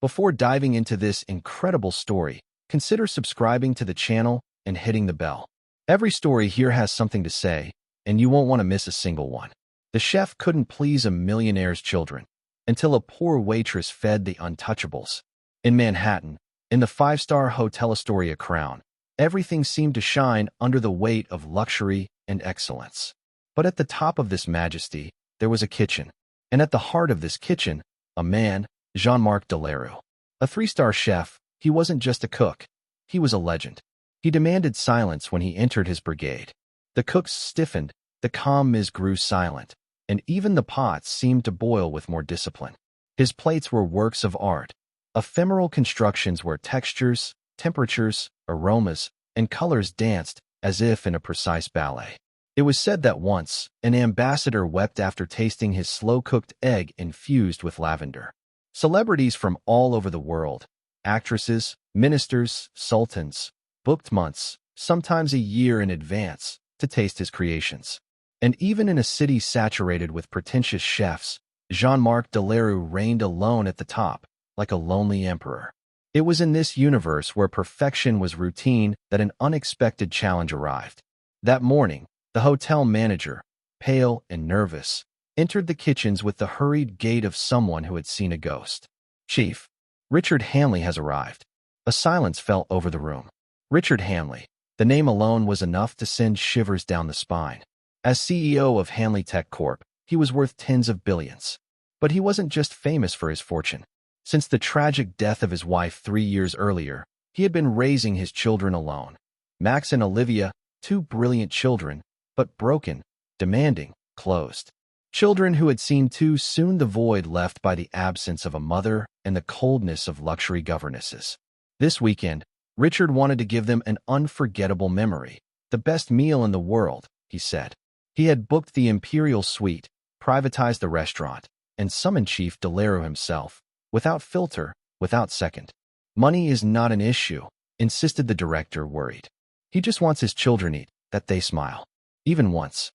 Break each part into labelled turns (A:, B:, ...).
A: Before diving into this incredible story, consider subscribing to the channel and hitting the bell. Every story here has something to say, and you won't want to miss a single one. The chef couldn't please a millionaire's children until a poor waitress fed the untouchables. In Manhattan, in the five-star Hotel Astoria Crown, everything seemed to shine under the weight of luxury and excellence. But at the top of this majesty, there was a kitchen. And at the heart of this kitchen, a man, Jean-Marc Delarue. A three-star chef, he wasn't just a cook. He was a legend. He demanded silence when he entered his brigade. The cooks stiffened, the commis grew silent, and even the pots seemed to boil with more discipline. His plates were works of art, ephemeral constructions where textures, temperatures, aromas, and colors danced as if in a precise ballet. It was said that once, an ambassador wept after tasting his slow-cooked egg infused with lavender. Celebrities from all over the world, actresses, ministers, sultans, booked months, sometimes a year in advance, to taste his creations. And even in a city saturated with pretentious chefs, Jean-Marc Delarue reigned alone at the top, like a lonely emperor. It was in this universe where perfection was routine that an unexpected challenge arrived. That morning, the hotel manager, pale and nervous, entered the kitchens with the hurried gait of someone who had seen a ghost. "Chief, Richard Hanley has arrived." A silence fell over the room. Richard Hanley. The name alone was enough to send shivers down the spine. As CEO of Hanley Tech Corp., he was worth tens of billions. But he wasn't just famous for his fortune. Since the tragic death of his wife 3 years earlier, he had been raising his children alone. Max and Olivia, two brilliant children, but broken, demanding, closed. Children who had seen too soon the void left by the absence of a mother and the coldness of luxury governesses. This weekend, Richard wanted to give them an unforgettable memory. The best meal in the world, he said. He had booked the Imperial Suite, privatized the restaurant, and summoned Chief Delarue himself, without filter, without second. "Money is not an issue," insisted the director, worried. "He just wants his children to eat, that they smile. Even once."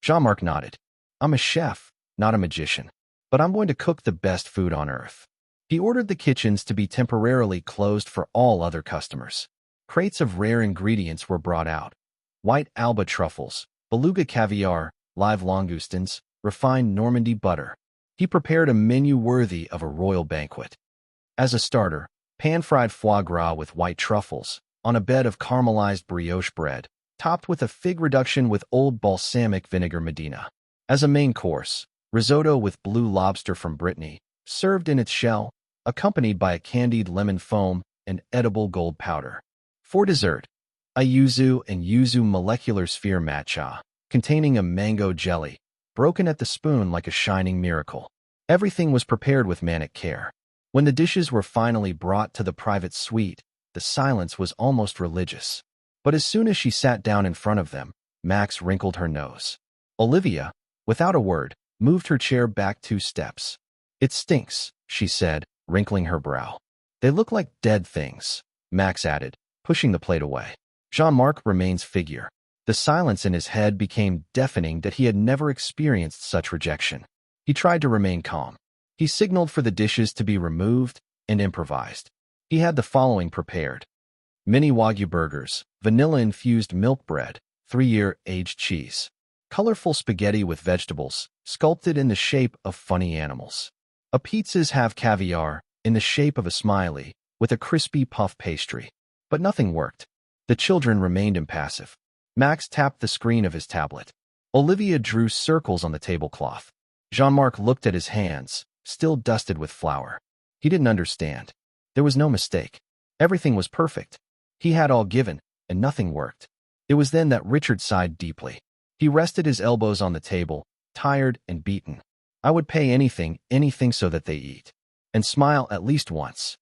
A: Jean-Marc nodded. "I'm a chef, not a magician, but I'm going to cook the best food on earth." He ordered the kitchens to be temporarily closed for all other customers. Crates of rare ingredients were brought out. White Alba truffles, beluga caviar, live langoustines, refined Normandy butter. He prepared a menu worthy of a royal banquet. As a starter, pan-fried foie gras with white truffles, on a bed of caramelized brioche bread, topped with a fig reduction with old balsamic vinegar Medina. As a main course, risotto with blue lobster from Brittany, served in its shell, accompanied by a candied lemon foam and edible gold powder. For dessert, a yuzu and yuzu molecular sphere matcha, containing a mango jelly, broken at the spoon like a shining miracle. Everything was prepared with manic care. When the dishes were finally brought to the private suite, the silence was almost religious. But as soon as she sat down in front of them, Max wrinkled her nose. Olivia, without a word, moved her chair back 2 steps. "It stinks," she said, wrinkling her brow. "They look like dead things," Max added, pushing the plate away. Jean-Marc remained figure. The silence in his head became deafening that he had never experienced such rejection. He tried to remain calm. He signaled for the dishes to be removed and improvised. He had the following prepared. Mini Wagyu burgers, vanilla-infused milk bread, 3-year aged cheese. Colorful spaghetti with vegetables, sculpted in the shape of funny animals. A pizzas have caviar, in the shape of a smiley, with a crispy puff pastry. But nothing worked. The children remained impassive. Max tapped the screen of his tablet. Olivia drew circles on the tablecloth. Jean-Marc looked at his hands, still dusted with flour. He didn't understand. There was no mistake. Everything was perfect. He had all given, and nothing worked. It was then that Richard sighed deeply. He rested his elbows on the table, tired and beaten. "I would pay anything so that they eat. And smile at least once."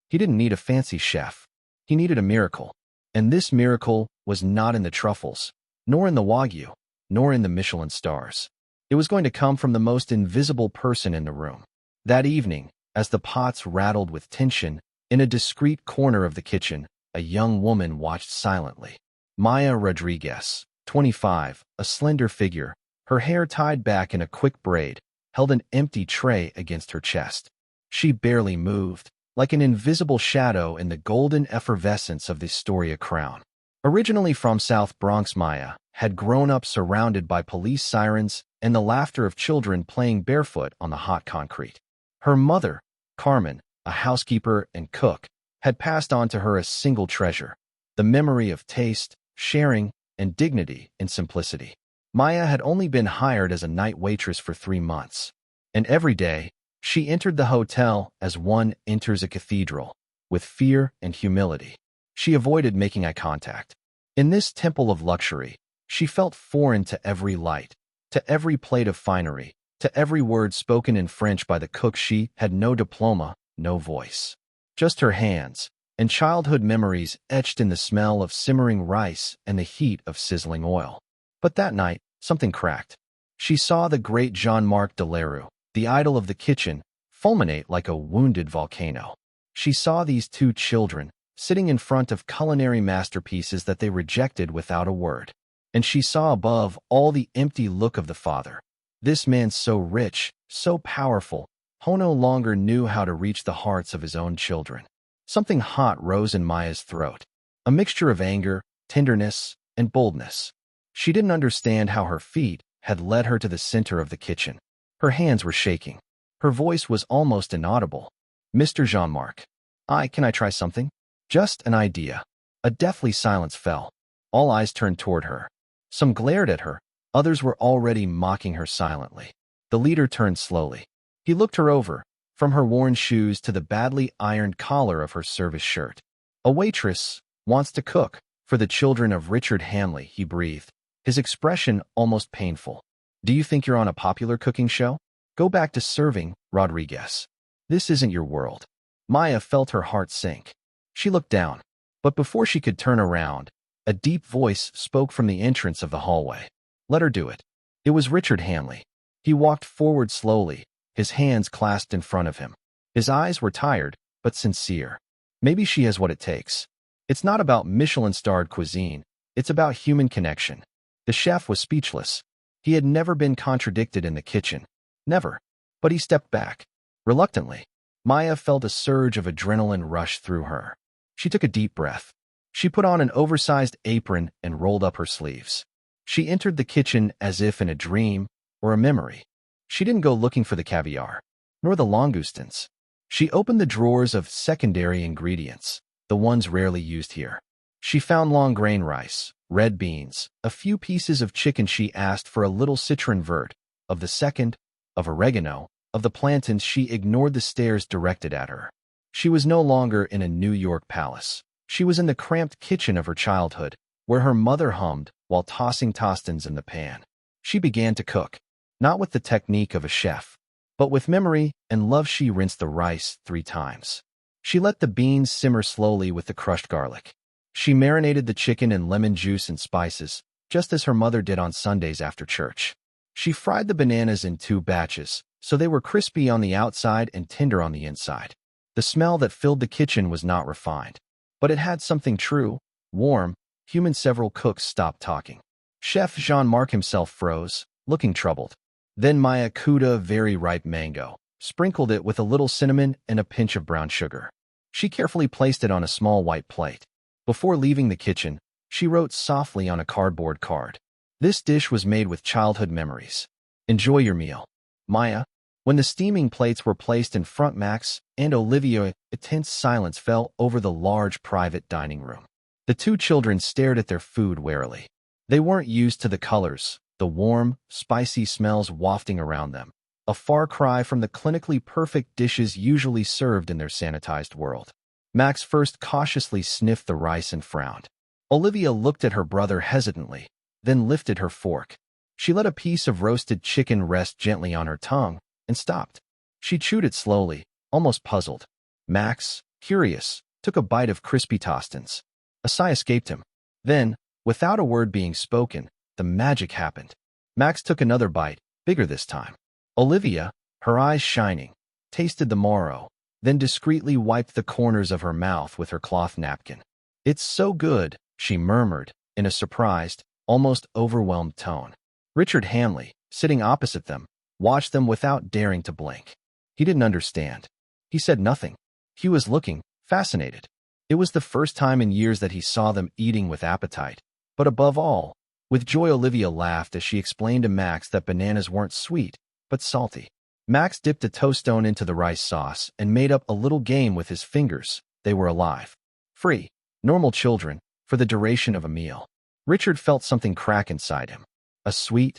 A: He didn't need a fancy chef. He needed a miracle. And this miracle was not in the truffles, nor in the Wagyu, nor in the Michelin stars. It was going to come from the most invisible person in the room. That evening, as the pots rattled with tension, in a discreet corner of the kitchen, a young woman watched silently. Maya Rodriguez, 25, a slender figure, her hair tied back in a quick braid, held an empty tray against her chest. She barely moved, like an invisible shadow in the golden effervescence of the Astoria crown. Originally from South Bronx, Maya had grown up surrounded by police sirens and the laughter of children playing barefoot on the hot concrete. Her mother, Carmen, a housekeeper and cook, had passed on to her a single treasure, the memory of taste, sharing, and dignity in simplicity. Maya had only been hired as a night waitress for 3 months, and every day, she entered the hotel as one enters a cathedral, with fear and humility. She avoided making eye contact. In this temple of luxury, she felt foreign to every light, to every plate of finery, to every word spoken in French by the cook. She had no diploma, no voice. Just her hands, and childhood memories etched in the smell of simmering rice and the heat of sizzling oil. But that night, something cracked. She saw the great Jean-Marc Delarue, the idol of the kitchen, fulminate like a wounded volcano. She saw these two children, sitting in front of culinary masterpieces that they rejected without a word. And she saw above all the empty look of the father. This man so rich, so powerful, who no longer knew how to reach the hearts of his own children. Something hot rose in Maya's throat, a mixture of anger, tenderness, and boldness. She didn't understand how her feet had led her to the center of the kitchen. Her hands were shaking. Her voice was almost inaudible. "Mr. Jean-Marc, can I try something?" Just an idea. A deathly silence fell. All eyes turned toward her. Some glared at her. Others were already mocking her silently. The leader turned slowly. He looked her over, from her worn shoes to the badly ironed collar of her service shirt. "A waitress wants to cook for the children of Richard Hanley," he breathed, his expression almost painful. "Do you think you're on a popular cooking show? Go back to serving, Rodriguez. This isn't your world." Maya felt her heart sink. She looked down, but before she could turn around, a deep voice spoke from the entrance of the hallway. Let her do it. It was Richard Hanley. He walked forward slowly, his hands clasped in front of him. His eyes were tired, but sincere. "Maybe she has what it takes. It's not about Michelin-starred cuisine. It's about human connection." The chef was speechless. He had never been contradicted in the kitchen. Never. But he stepped back. Reluctantly, Maya felt a surge of adrenaline rush through her. She took a deep breath. She put on an oversized apron and rolled up her sleeves. She entered the kitchen as if in a dream or a memory. She didn't go looking for the caviar, nor the langoustines. She opened the drawers of secondary ingredients, the ones rarely used here. She found long grain rice, red beans, a few pieces of chicken. She asked for a little citron vert, of the second, of oregano, of the plantains. She ignored the stares directed at her. She was no longer in a New York palace. She was in the cramped kitchen of her childhood, where her mother hummed while tossing tostains in the pan. She began to cook, not with the technique of a chef, but with memory and love. She rinsed the rice 3 times. She let the beans simmer slowly with the crushed garlic. She marinated the chicken in lemon juice and spices, just as her mother did on Sundays after church. She fried the bananas in 2 batches, so they were crispy on the outside and tender on the inside. The smell that filled the kitchen was not refined, but it had something true, warm, human. Several cooks stopped talking. Chef Jean-Marc himself froze, looking troubled. Then Maya cooked a very ripe mango, sprinkled it with a little cinnamon and a pinch of brown sugar. She carefully placed it on a small white plate. Before leaving the kitchen, she wrote softly on a cardboard card, "This dish was made with childhood memories. Enjoy your meal, Maya." When the steaming plates were placed in front Max and Olivia, a tense silence fell over the large private dining room. The 2 children stared at their food warily. They weren't used to the colors, the warm, spicy smells wafting around them, a far cry from the clinically perfect dishes usually served in their sanitized world. Max first cautiously sniffed the rice and frowned. Olivia looked at her brother hesitantly, then lifted her fork. She let a piece of roasted chicken rest gently on her tongue and stopped. She chewed it slowly, almost puzzled. Max, curious, took a bite of crispy tostains. A sigh escaped him. Then, without a word being spoken, the magic happened. Max took another bite, bigger this time. Olivia, her eyes shining, tasted the marrow, then discreetly wiped the corners of her mouth with her cloth napkin. "It's so good," she murmured, in a surprised, almost overwhelmed tone. Richard Hanley, sitting opposite them, watched them without daring to blink. He didn't understand. He said nothing. He was looking, fascinated. It was the first time in years that he saw them eating with appetite. But above all, with joy, Olivia laughed as she explained to Max that bananas weren't sweet, but salty. Max dipped a toaststone into the rice sauce and made up a little game with his fingers. They were alive. Free. Normal children, for the duration of a meal. Richard felt something crack inside him. A sweet,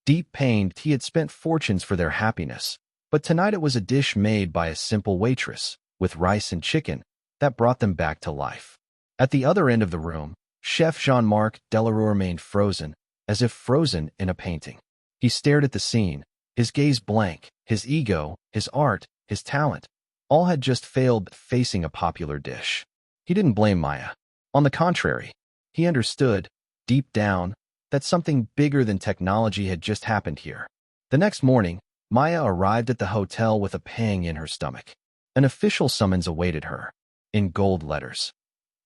A: deep pain. He had spent fortunes for their happiness. But tonight it was a dish made by a simple waitress, with rice and chicken, that brought them back to life. At the other end of the room, Chef Jean-Marc Delarue remained frozen, as if frozen in a painting. He stared at the scene, his gaze blank. His ego, his art, his talent, all had just failed facing a popular dish. He didn't blame Maya. On the contrary, he understood, deep down, that something bigger than technology had just happened here. The next morning, Maya arrived at the hotel with a pang in her stomach. An official summons awaited her, in gold letters.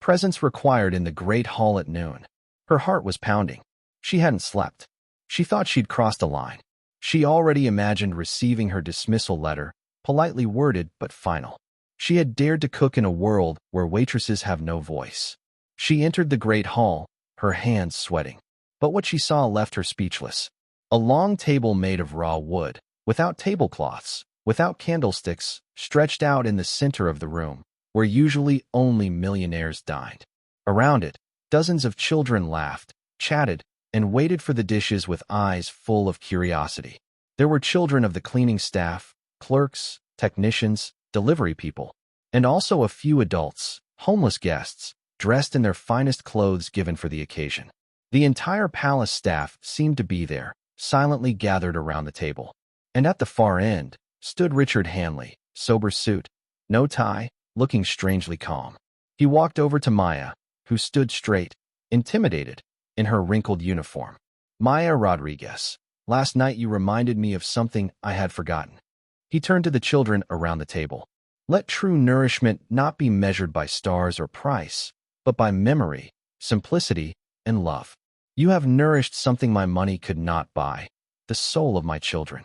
A: Presence required in the great hall at noon. Her heart was pounding. She hadn't slept. She thought she'd crossed a line. She already imagined receiving her dismissal letter, politely worded but final. She had dared to cook in a world where waitresses have no voice. She entered the great hall, her hands sweating. But what she saw left her speechless. A long table made of raw wood, without tablecloths, without candlesticks, stretched out in the center of the room, where usually only millionaires dined. Around it, dozens of children laughed, chatted, and waited for the dishes with eyes full of curiosity. There were children of the cleaning staff, clerks, technicians, delivery people, and also a few adults, homeless guests, dressed in their finest clothes given for the occasion. The entire palace staff seemed to be there, silently gathered around the table. And at the far end, stood Richard Hanley, sober suit, no tie, looking strangely calm. He walked over to Maya, who stood straight, intimidated, in her wrinkled uniform. Maya Rodriguez, last night you reminded me of something I had forgotten. He turned to the children around the table. Let true nourishment not be measured by stars or price, but by memory, simplicity, and love. You have nourished something my money could not buy, the soul of my children.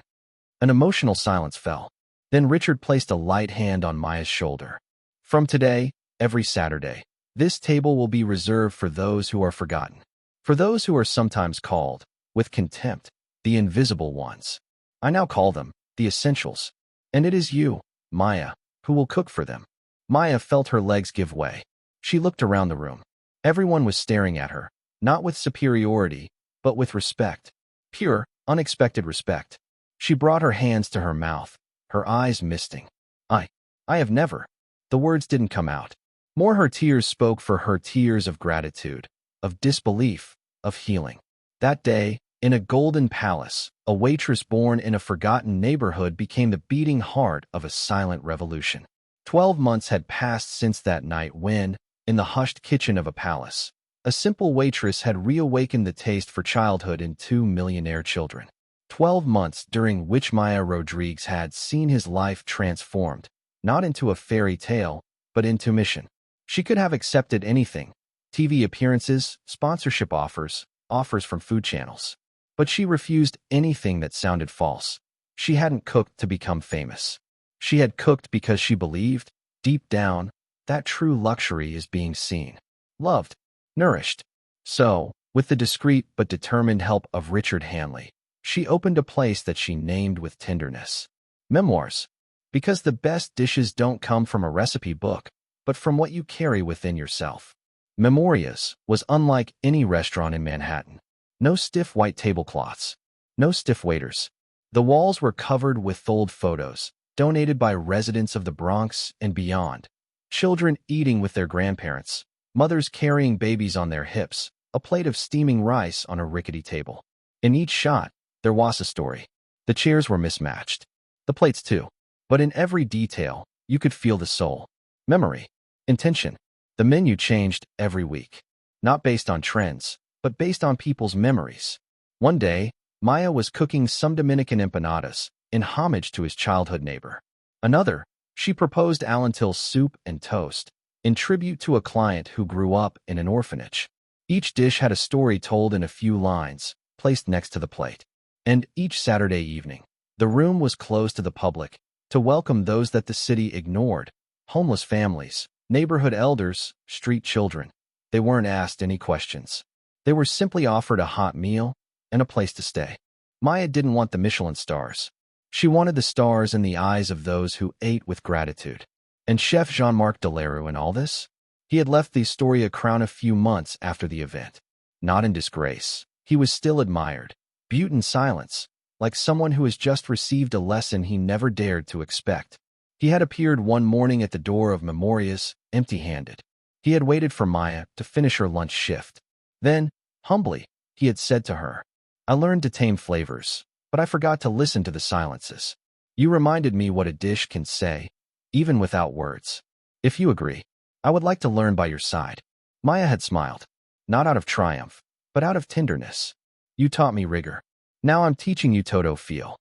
A: An emotional silence fell. Then Richard placed a light hand on Maya's shoulder. From today, every Saturday, this table will be reserved for those who are forgotten. For those who are sometimes called, with contempt, the invisible ones. I now call them the essentials. And it is you, Maya, who will cook for them. Maya felt her legs give way. She looked around the room. Everyone was staring at her, not with superiority, but with respect. Pure, unexpected respect. She brought her hands to her mouth, her eyes misting. I have never. The words didn't come out. More her tears spoke for her, tears of gratitude, of disbelief, of healing. That day, in a golden palace, a waitress born in a forgotten neighborhood became the beating heart of a silent revolution. 12 months had passed since that night when, in the hushed kitchen of a palace, a simple waitress had reawakened the taste for childhood in 2 millionaire children. 12 months during which Maya Rodriguez had seen his life transformed, not into a fairy tale, but into mission. She could have accepted anything: TV appearances, sponsorship offers, offers from food channels. But she refused anything that sounded false. She hadn't cooked to become famous. She had cooked because she believed, deep down, that true luxury is being seen, loved, nourished. So, with the discreet but determined help of Richard Hanley, she opened a place that she named with tenderness Memoirs. Because the best dishes don't come from a recipe book, but from what you carry within yourself. Memorias was unlike any restaurant in Manhattan. No stiff white tablecloths. No stiff waiters. The walls were covered with old photos, donated by residents of the Bronx and beyond. Children eating with their grandparents, mothers carrying babies on their hips, a plate of steaming rice on a rickety table. In each shot, there was a story. The chairs were mismatched. The plates too. But in every detail, you could feel the soul. Memory. Intention. The menu changed every week. Not based on trends, but based on people's memories. One day, Maya was cooking some Dominican empanadas, in homage to his childhood neighbor. Another, she proposed lentil soup and toast, in tribute to a client who grew up in an orphanage. Each dish had a story told in a few lines, placed next to the plate. And each Saturday evening, the room was closed to the public, to welcome those that the city ignored, homeless families, neighborhood elders, street children. They weren't asked any questions. They were simply offered a hot meal and a place to stay. Maya didn't want the Michelin stars. She wanted the stars in the eyes of those who ate with gratitude. And Chef Jean-Marc Delarue in all this? He had left the Astoria Crown a few months after the event. Not in disgrace. He was still admired, viewed in silence, like someone who has just received a lesson he never dared to expect. He had appeared one morning at the door of Memoria's, empty-handed. He had waited for Maya to finish her lunch shift. Then, humbly, he had said to her, "I learned to tame flavors, but I forgot to listen to the silences. You reminded me what a dish can say, even without words. If you agree, I would like to learn by your side." Maya had smiled, not out of triumph, but out of tenderness. "You taught me rigor. Now I'm teaching you Toto feel."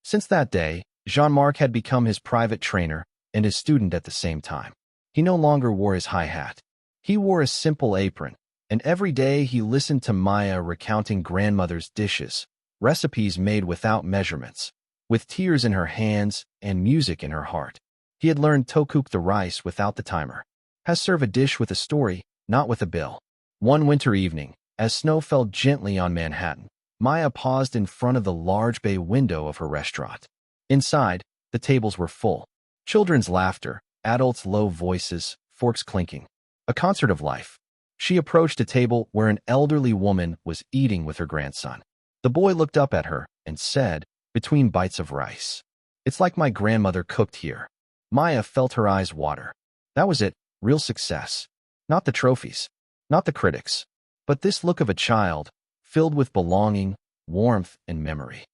A: Since that day, Jean-Marc had become his private trainer and his student at the same time. He no longer wore his high hat. He wore a simple apron, and every day he listened to Maya recounting grandmother's dishes, recipes made without measurements, with tears in her hands and music in her heart. He had learned to cook the rice without the timer, has serve a dish with a story, not with a bill. One winter evening, as snow fell gently on Manhattan, Maya paused in front of the large bay window of her restaurant. Inside, the tables were full. Children's laughter, adults' low voices, forks clinking. A concert of life. She approached a table where an elderly woman was eating with her grandson. The boy looked up at her and said, between bites of rice, "It's like my grandmother cooked here." Maya felt her eyes water. That was it, real success. Not the trophies, not the critics, but this look of a child, filled with belonging, warmth, and memory.